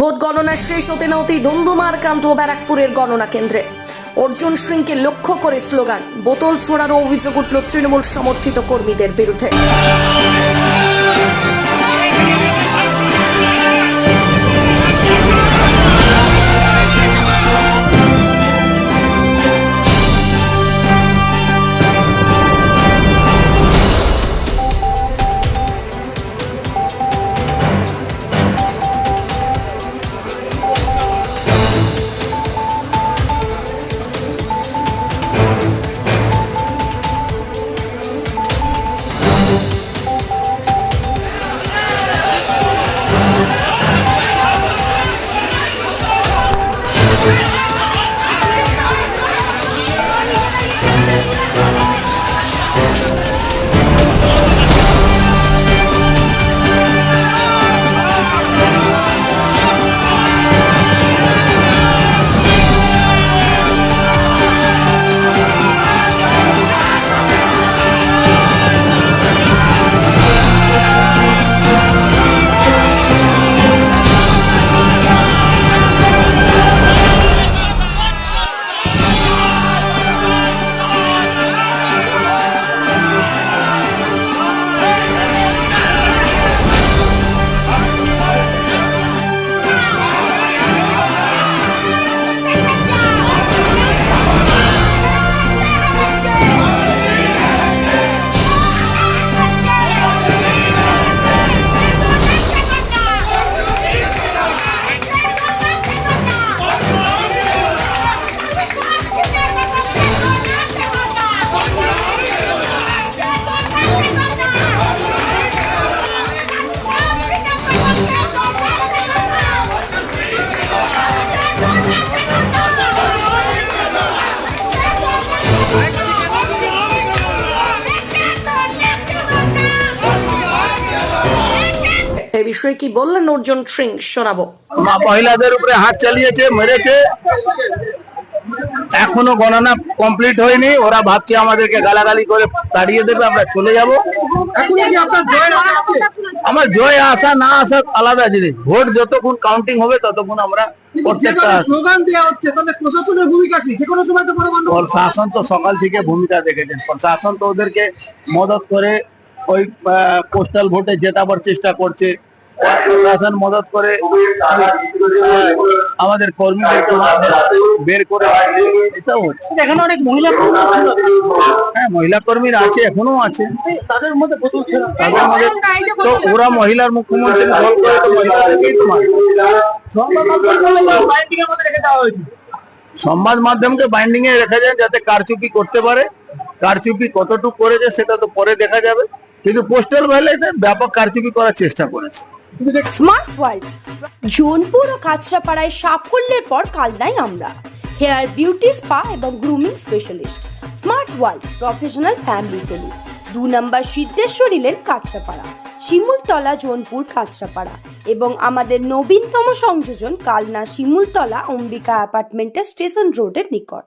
Vote গণনা শেষ হতে না হতেই ধুন্ধুমার কাণ্ড ব্যারাকপুরের গণনা কেন্দ্রে। অর্জুন সিংকে লক্ষ্য করে স্লোগান, বোতল ছোড়ারও অভিযোগ উঠল তৃণমূল সমর্থিত কর্মীদের বিরুদ্ধে। এই বিষয়ে কি বললেন অর্জুন সিং শোনাবো। মহিলাদের উপরে হাত চালিয়েছে, মেরেছে, এখনো গণনা কমপ্লিট হয়নি। ওরা ভাবছে আমাদেরকে গালাগালি করে তাড়িয়ে দেবে, আমরা চলে যাব। আমার জয় আসা না আসা আলাদা জিনিস। ভোট যতক্ষণ কাউন্টিং হবে ততক্ষণ আমরা প্রত্যেকটা স্লোগান দেওয়া হচ্ছে, তাহলে প্রশাসনের ভূমিকা কি? যে কোনো সময় তো প্রশাসন তো সকাল থেকে ভূমিকা দেখেছেন। প্রশাসন তো ওদেরকে মদত করে ওই পোস্টাল ভোটে জেতাবার চেষ্টা করছে। প্রশাসন মদত করে আমাদের কর্মীদেরকে বের করে এসব হচ্ছে। এখানে অনেক মহিলা কর্মী ছিল। হ্যাঁ, মহিলা কর্মীরা আছে, এখনো আছে। তাদের মধ্যে বোতল ছিল। তাদের মধ্যে তো ওরা মহিলার মুখ্যমন্ত্রী দল করে তো মহিলাদেরকেই তো মারে। সংবাদ মাধ্যমকে বাইন্ডিং এ রেখা যায় যাতে কারচুপি করতে পারে। কারচুপি কতটুকু করেছে সেটা তো পরে দেখা যাবে, কিন্তু পোস্টাল ব্যালটে ব্যাপক কারচুপি করার চেষ্টা করেছে। স্মার্ট ওয়ার্ল্ড জোনপুর ও কাঁচরাপাড়ায় সাফল্যের পর কালনায় আমরা হেয়ার বিউটি স্পা এবং grooming specialist. Smart world professional family salon, 2 নম্বর সিদ্ধেশ্বরী লেন কাঁচরাপাড়া, শিমুলতলা জোনপুর কাঁচরাপাড়া এবং আমাদের নবীনতম সংযোজন কালনা শিমুলতলা অম্বিকা অ্যাপার্টমেন্টের স্টেশন রোডের নিকট।